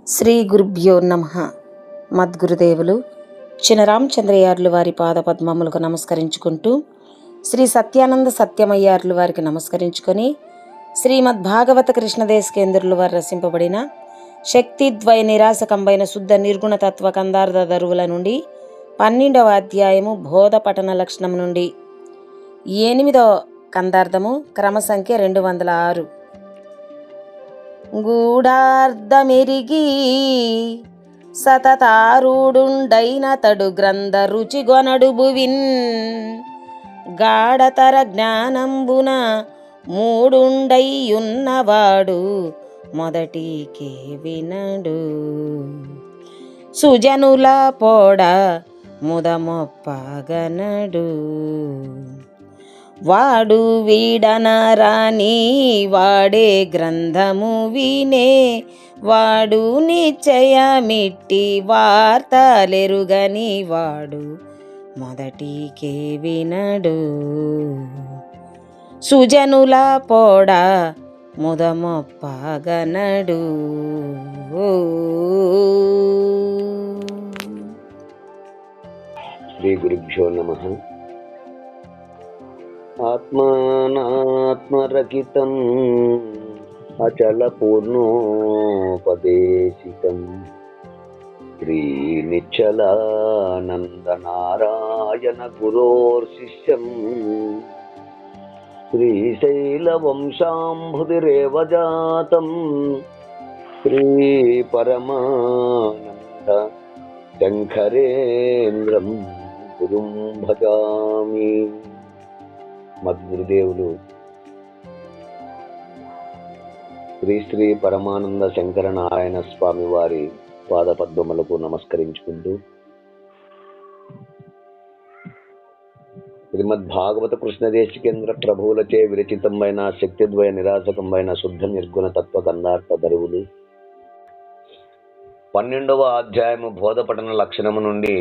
శ్రీ గురుభ్యో నమః. మద్గురుదేవులు చినరామచంద్రయ్యార్లు వారి పాదపద్మములకు నమస్కరించుకుంటూ, శ్రీ సత్యానంద సత్యమయ్యార్లు వారికి నమస్కరించుకొని, శ్రీమద్భాగవత కృష్ణదేశకేంద్రులు వారు రచింపబడిన శక్తిద్వయ నిరాశకంబైన శుద్ధ నిర్గుణతత్వ కందార్థ దరువుల నుండి 12వ అధ్యాయము బోధ పఠన లక్షణం నుండి 8వ కందార్థము క్రమ సంఖ్య 206. గూఢార్థమెరిగి సతతారూఢుండైనతడు గ్రంథ రుచిగొనడు భువిన్ గాఢతర జ్ఞానంబున మూడుండైయున్నవాడు మొదటికే వినడు. సుజనుల పోడ ముదమొప్పగనడు. వాడు వీడనరాని వాడే గ్రంథము వినే వాడు నిశ్చయమిట్టి వార్తలెరుగని వాడు మొదటికే వినడు. సుజనుల పోడ ముదమొప్పగనడు. శ్రీ గురుభ్యో నమః. ఆత్మానాత్మరకితం అచల పూర్ణోపదేశితం శ్రీ నిశ్చలానంద నారాయణ గురోర్శిష్యం శ్రీశైల వంశాంభుతిరేవ జాతం శ్రీ పరమానంద శంకరేంద్రం గురుం భజామి. మద్గురుదేవులు శ్రీ శ్రీ పరమానంద శంకర నారాయణ స్వామి వారి పాదపద్మములకు నమస్కరించుకుంటూ, శ్రీమద్భాగవత కృష్ణదేశికేంద్ర ప్రభువులచే విరచితమైన శక్తిద్వయ నిరాశకమైన శుద్ధ నిర్గుణ తత్వ కందార్థ దరువులు 12వ అధ్యాయము బోధపఠన లక్షణము నుండి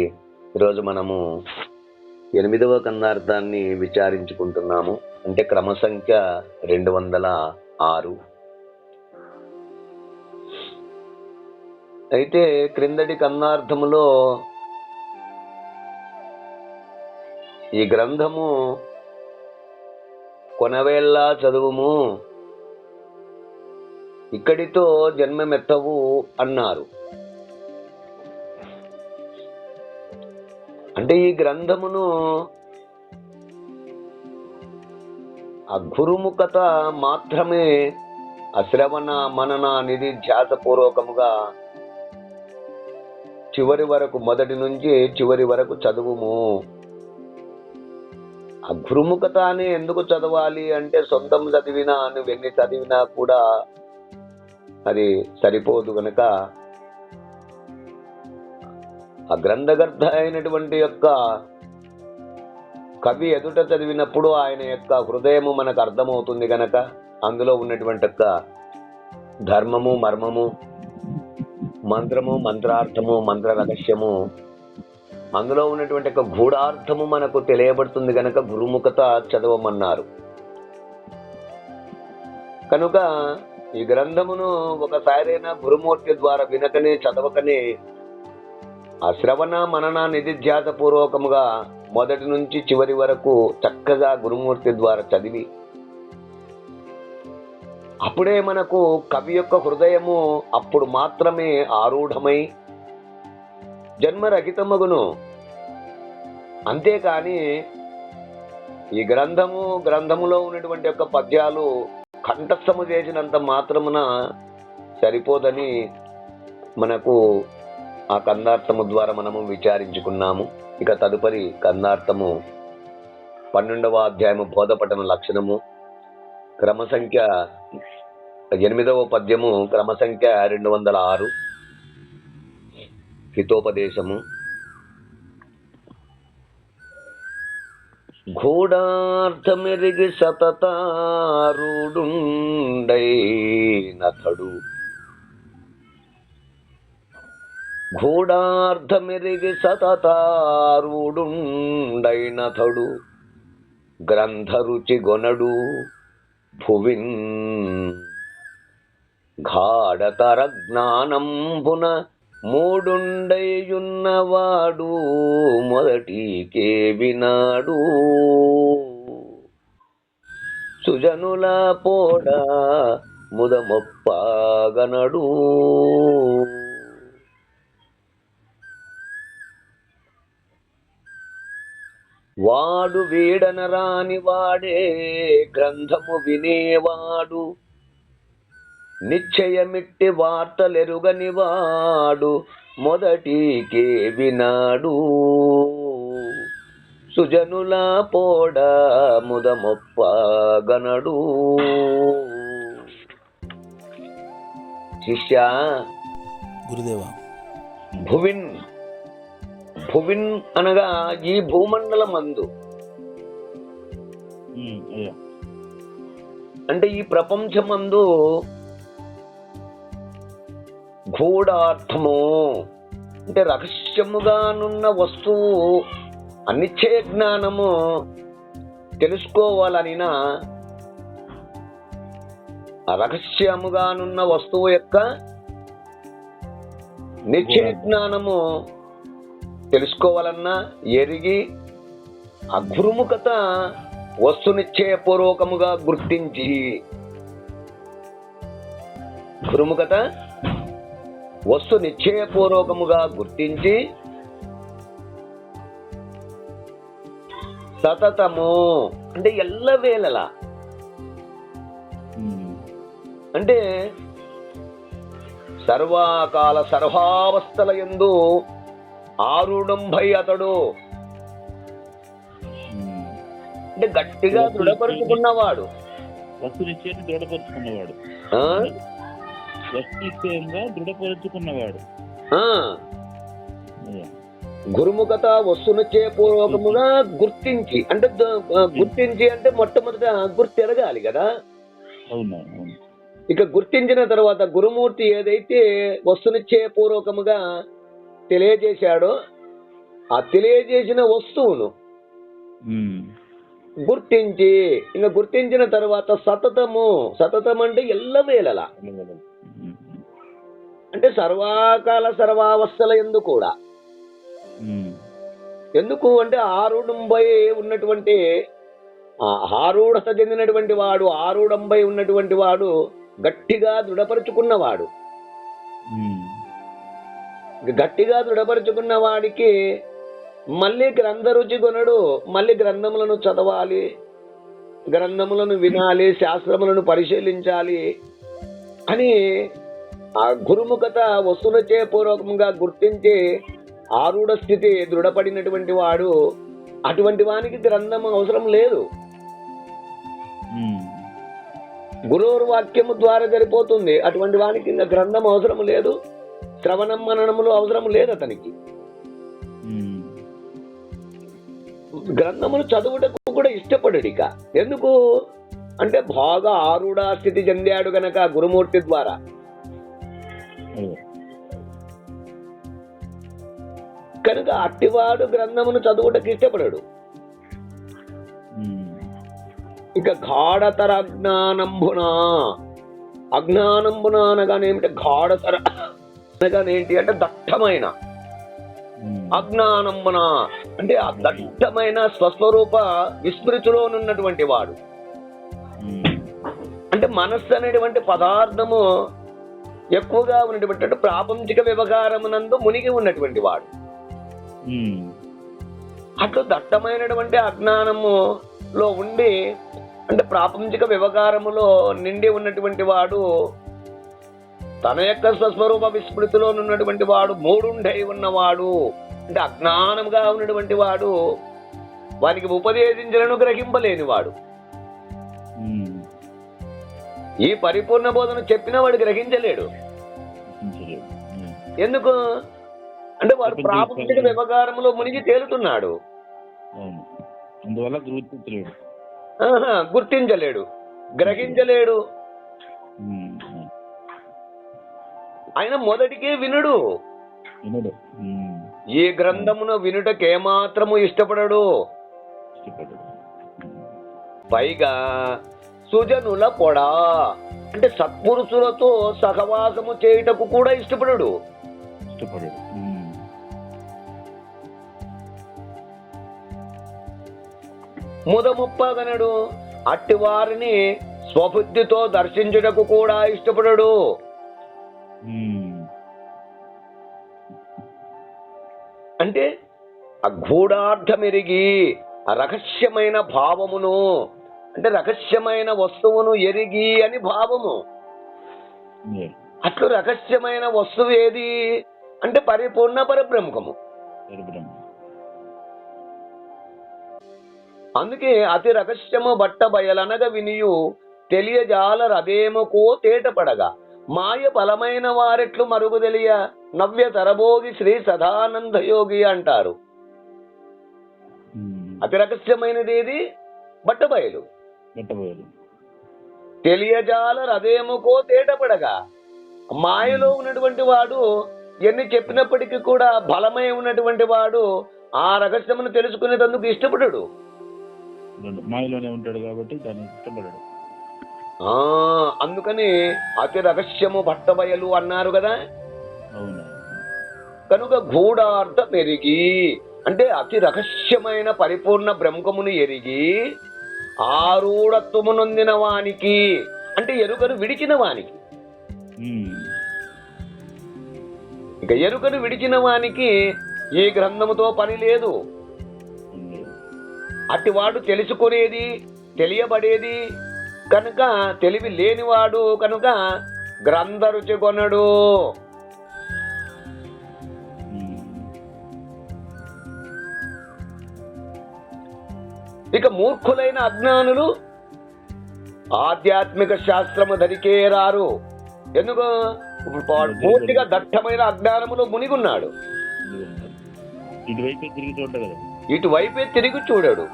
ఈరోజు మనము 8వ కందార్థాన్ని విచారించుకుంటున్నాము. అంటే క్రమ సంఖ్య 206. అయితే క్రిందటి కందార్థములో ఈ గ్రంథము కొనవేళ్ళ చదువుము, ఇక్కడితో జన్మమెత్తవు అన్నారు. అంటే ఈ గ్రంథమును ఆ గురుముఖత మాత్రమే అశ్రవణ మనన నిధిధ్యాసపూర్వకముగా చివరి వరకు, మొదటి నుంచి చివరి వరకు చదువుము. ఆ గురుముఖత అని ఎందుకు చదవాలి అంటే, సొంతం చదివినా నువ్వెన్ని చదివినా కూడా అది సరిపోదు గనక ఆ గ్రంథగర్ధ అయినటువంటి యొక్క కవి ఎదుట చదివినప్పుడు ఆయన యొక్క హృదయము మనకు అర్థమవుతుంది గనక, అందులో ఉన్నటువంటి యొక్క ధర్మము, మర్మము, మంత్రము, మంత్రార్థము, మంత్ర రహస్యము, అందులో ఉన్నటువంటి యొక్క గూఢార్థము మనకు తెలియబడుతుంది గనక గురుముఖత చదవమన్నారు. కనుక ఈ గ్రంథమును ఒకసారైనా గురుమూర్తి ద్వారా వినకనే, చదవకనే ఆ శ్రవణ మనన నిధిధ్యాస పూర్వకముగా మొదటి నుంచి చివరి వరకు చక్కగా గురుమూర్తి ద్వారా చదివి, అప్పుడే మనకు కవి యొక్క హృదయము అప్పుడు మాత్రమే ఆరూఢమై జన్మరహితమగును. అంతేకాని ఈ గ్రంథములో ఉన్నటువంటి యొక్క పద్యాలు కంఠస్థము చేసినంత మాత్రమున సరిపోదని మనకు ఆ కందార్థము ద్వారా మనము విచారించుకున్నాము. ఇక తదుపరి కందార్థము 12వ అధ్యాయము బోధపఠన లక్షణము క్రమ సంఖ్య 8వ పద్యము క్రమ సంఖ్య 206 హితోపదేశము. గూఢార్థమెరిగి సతతారూఢుండైనతడు గూఢార్థమెరిగి సతతారూఢుండైనతడు గ్రంథరుచి గొనడు భువిన్ గాఢతర జ్ఞానంబున మూడుండయున్నవాడు మొదటికే వినాడు సుజనుల పోడ ముదమొప్పగనడు. వాడు వీడనరాని వాడే గ్రంథము వినేవాడు నిశ్చయమిట్టి వార్తలెరుగని వాడు మొదటికే వినాడు సుజనుల పోడ ముదమొప్పగనడు. శిష్య, గురుదేవా, భువిన్ భువిన్ అనగా ఈ భూమండల మందు, అంటే ఈ ప్రపంచమందు గూఢార్థము అంటే రహస్యముగానున్న వస్తువు అనిశ్చయ జ్ఞానము తెలుసుకోవాలనినా రహస్యముగానున్న వస్తువు యొక్క నిశ్చయ జ్ఞానము తెలుసుకోవాలన్నా ఎరిగి ఆ గురుముఖత వస్తు నిశ్చయపూర్వకముగా గుర్తించి గురుముఖత వస్తు నిశ్చయపూర్వకముగా గుర్తించి సతతము అంటే ఎల్లవేళలా అంటే సర్వకాల సర్వావస్థల యందు ఆరుడంభై అతడు అంటే గట్టిగా దృఢపరుచుకున్నవాడు దృఢపరుచుకున్నవాడు గురుముఖత వస్తునిచ్చే పూర్వకముగా గుర్తించి అంటే గుర్తించి అంటే మొట్టమొదట గుర్తెరగాలి కదా. ఇక గుర్తించిన తర్వాత గురుమూర్తి ఏదైతే వస్తునిచ్చే పూర్వకముగా తెలియజేశాడో ఆ తెలియజేసిన వస్తువును గుర్తించి ఇంకా గుర్తించిన తర్వాత సతతం అంటే ఎల్లవేళలా అంటే సర్వకాల సర్వావస్థల యందు కూడా. ఎందుకు అంటే ఆరుడంబై ఉన్నటువంటి ఆరూఢత చెందినటువంటి వాడు ఆరుడంబై ఉన్నటువంటి వాడు గట్టిగా దృఢపరుచుకున్నవాడు. గట్టిగా దృఢపరుచుకున్న వాడికి మళ్ళీ గ్రంథ రుచి కొనడు. మళ్ళీ గ్రంథములను చదవాలి, గ్రంథములను వినాలి, శాస్త్రములను పరిశీలించాలి అని ఆ గురుముఖత వస్తువులచే పూర్వకంగా గుర్తించి ఆరూఢ స్థితి దృఢపడినటువంటి వాడు అటువంటి వానికి గ్రంథం అవసరం లేదు. గురువు వాక్యము ద్వారా సరిపోతుంది. అటువంటి వానికి ఇంకా గ్రంథం అవసరం లేదు, శ్రవణం మననములు అవసరం లేదు అతనికి. గ్రంథములు చదువుటకు కూడా ఇష్టపడడు. ఇక ఎందుకు అంటే బాగా ఆరూఢ స్థితి చెందాడు గనక గురుమూర్తి ద్వారా. కనుక అట్టివాడు గ్రంథమును చదువుటకు ఇష్టపడడు. ఇక గాఢతర అజ్ఞానంబున అనగానేమిటి? గాఢతర అనగానేంటి అంటే దట్టమైన, అజ్ఞానంబున అంటే ఆ దట్టమైన స్వస్వరూప విస్మృతిలోనున్నటువంటి వాడు. అంటే మనస్సు అనేటువంటి పదార్థము ఎక్కువగా ఉన్నటువంటి ప్రాపంచిక వ్యవహారమునందు మునిగి ఉన్నటువంటి వాడు. అట్లు దట్టమైనటువంటి అజ్ఞానములో ఉండి అంటే ప్రాపంచిక వ్యవహారములో నిండి ఉన్నటువంటి వాడు, తన యొక్క స్వస్వరూప విస్మృతిలో ఉన్నటువంటి వాడు, మూడుండై ఉన్నవాడు అంటే అజ్ఞానముగా ఉన్నటువంటి వాడు, వానికి ఉపదేశించలను గ్రహింపలేని వాడు. ఈ పరిపూర్ణ బోధన చెప్పిన వాడు గ్రహించలేడు. ఎందుకు అంటే వాడు ప్రాపంచిక వ్యవహారంలో మునిగి తేలుతున్నాడు. గుర్తించలేడు, గ్రహించలేడు. ఆయన మొదటికే వినుడు. ఈ గ్రంథమును వినుటకేమాత్రము ఇష్టపడడు. పైగా సుజనుల పొడ అంటే సత్పురుషులతో సహవాసము చేయుటకు కూడా ఇష్టపడడు. ముదముప్పగనడు, అట్టి వారిని స్వబుద్ధితో దర్శించుటకు కూడా ఇష్టపడడు. అంటే ఆ గూఢార్థమెరిగి ఆ రహస్యమైన భావమును, అంటే రహస్యమైన వస్తువును ఎరిగి అని భావము. అట్లు రహస్యమైన వస్తువు ఏది అంటే పరిపూర్ణ పరబ్రహ్మము. అందుకే అతి రహస్యము బట్ట బయలనగ వినియు తెలియజాలరదేమకో తేటపడగా మాయ బలమైన వారెట్లు మరుగు తెలియ నవ్య తరబోగి శ్రీ సదానంద యోగి అంటారు. అతి రహస్యమైనది ఏది? బట్టబయలు. తెలియజాలరదేమకో తేటపడగా మాయలో ఉన్నటువంటి వాడు ఎన్ని చెప్పినప్పటికీ కూడా బలమై ఉన్నటువంటి వాడు ఆ రహస్యమును తెలుసుకునేందుకు ఇష్టపడడు. మాయలోనే ఉంటాడు కాబట్టి దాన్ని ఇష్టపడడు. అందుకని అతి రహస్యము బట్టబయలు అన్నారు కదా. కనుక గూఢార్థం ఎరిగి అంటే అతి రహస్యమైన పరిపూర్ణ బ్రహ్మమును ఎరిగి ఆరూఢత్వము నొందిన వానికి అంటే ఎరుకను విడిచిన వానికి. ఇక ఎరుకను విడిచిన వానికి ఈ గ్రంథముతో పని లేదు. అటివాడు తెలుసుకునేది తెలియబడేది కనుక తెలివి లేనివాడు కనుక గ్రంథ రుచి కొనడు. ఇక మూర్ఖులైన అజ్ఞానులు ఆధ్యాత్మిక శాస్త్రము ధరికే రారు. ఎందుకు? పూర్తిగా దట్టమైన అజ్ఞానములో మునిగున్నాడు. ఇటువైపే తిరిగి చూడడు.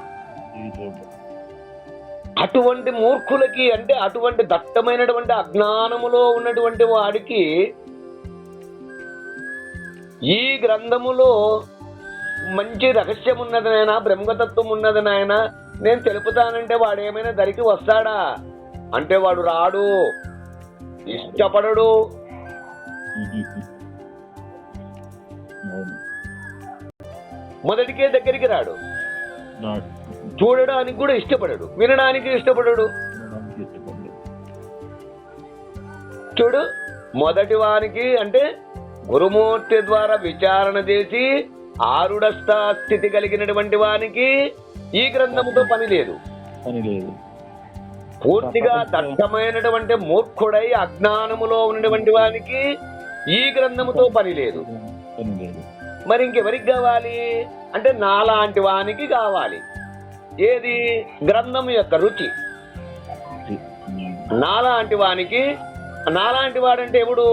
అటువంటి మూర్ఖులకి అంటే అటువంటి దట్టమైనటువంటి అజ్ఞానములో ఉన్నటువంటి వాడికి ఈ గ్రంథములో మంచి రహస్యం ఉన్నది నాయన, బ్రహ్మతత్వం ఉన్నది నాయన, నేను తెలుపుతానంటే వాడు ఏమైనా దరికి వస్తాడా అంటే వాడు రాడు, ఇష్టపడడు. మొదటికే దగ్గరికి రాడు, చూడడానికి కూడా ఇష్టపడడు, వినడానికి ఇష్టపడడు. చూడు, మొదటి వానికి అంటే గురుమూర్తి ద్వారా విచారణ చేసి ఆరుఢస్థ స్థితి కలిగినటువంటి వానికి ఈ గ్రంథముతో పని లేదు. పూర్తిగా దట్టమైనటువంటి మూర్ఖుడై అజ్ఞానములో ఉన్నటువంటి వానికి ఈ గ్రంథముతో పని లేదు. మరి ఇంకెవరికి కావాలి అంటే నాలాంటి వానికి కావాలి. ఏది? గ్రంథము యొక్క రుచి. నాలాంటి వానికి, నాలాంటి వాడంటే ఎవడు?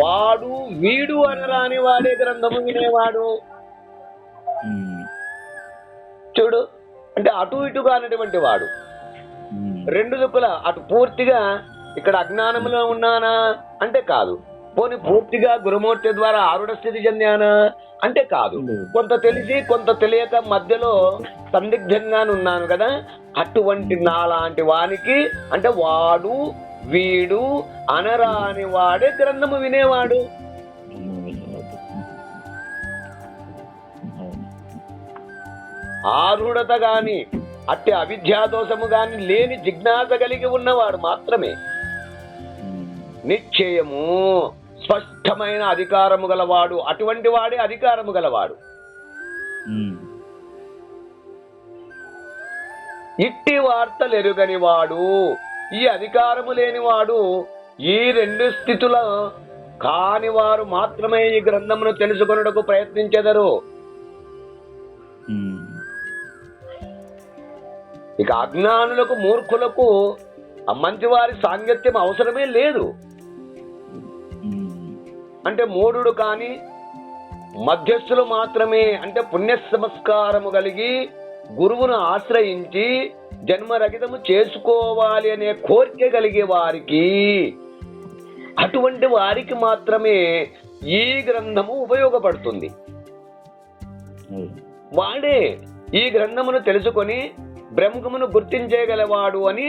వాడు వీడు అనరాని వాడే గ్రంథము వినేవాడు. చూడు, అంటే అటు ఇటుగా అనేటువంటి వాడు రెండు దిక్కుల అటు పూర్తిగా ఇక్కడ అజ్ఞానంలో ఉన్నానా అంటే కాదు, పోనీ పూర్తిగా గురుమూర్తి ద్వారా ఆరుఢ స్థితి చెందానా అంటే కాదు, కొంత తెలిసి కొంత తెలియక మధ్యలో సందిగ్ధంగానున్నాను కదా. అటువంటి నాలాంటి వానికి అంటే వాడు వీడు అనరాని వాడే గ్రంథము వినేవాడు. ఆరుఢత గాని అట్టి అవిద్యాదోషము గాని లేని జిజ్ఞాస కలిగి ఉన్నవాడు మాత్రమే నిశ్చయము స్పష్టమైన అధికారము గలవాడు. అటువంటి వాడే అధికారము గలవాడు. ఇట్టి వార్తలు ఎరుగని వాడు, ఈ అధికారము లేనివాడు, ఈ రెండు స్థితుల కాని వారు మాత్రమే ఈ గ్రంథమును తెలుసుకొనుటకు ప్రయత్నించెదరు. ఇక అజ్ఞానులకు మూర్ఖులకు మంచివారి సాంగత్యం అవసరమే లేదు. అంటే మూఢుడు కాని మధ్యస్థులు మాత్రమే అంటే పుణ్య సంస్కారము కలిగి గురువును ఆశ్రయించి జన్మరహితము చేసుకోవాలి అనే కోరిక కలిగే వారికి, అటువంటి వారికి మాత్రమే ఈ గ్రంథము ఉపయోగపడుతుంది. వాడే ఈ గ్రంథమును తెలుసుకొని బ్రహ్మమును గుర్తించగలవాడు అని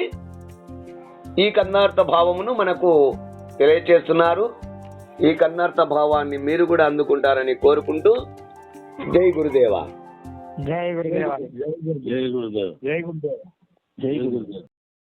ఈ కన్నార్థ భావమును మనకు తెలియచేస్తున్నారు. ఈ కన్నార్థ భావాన్ని మీరు కూడా అందుకుంటారని కోరుకుంటూ జై గురుదేవ. జై గురుదేవ. జై గురుదేవ్. జై గురుదేవ. జై గురుదేవ్.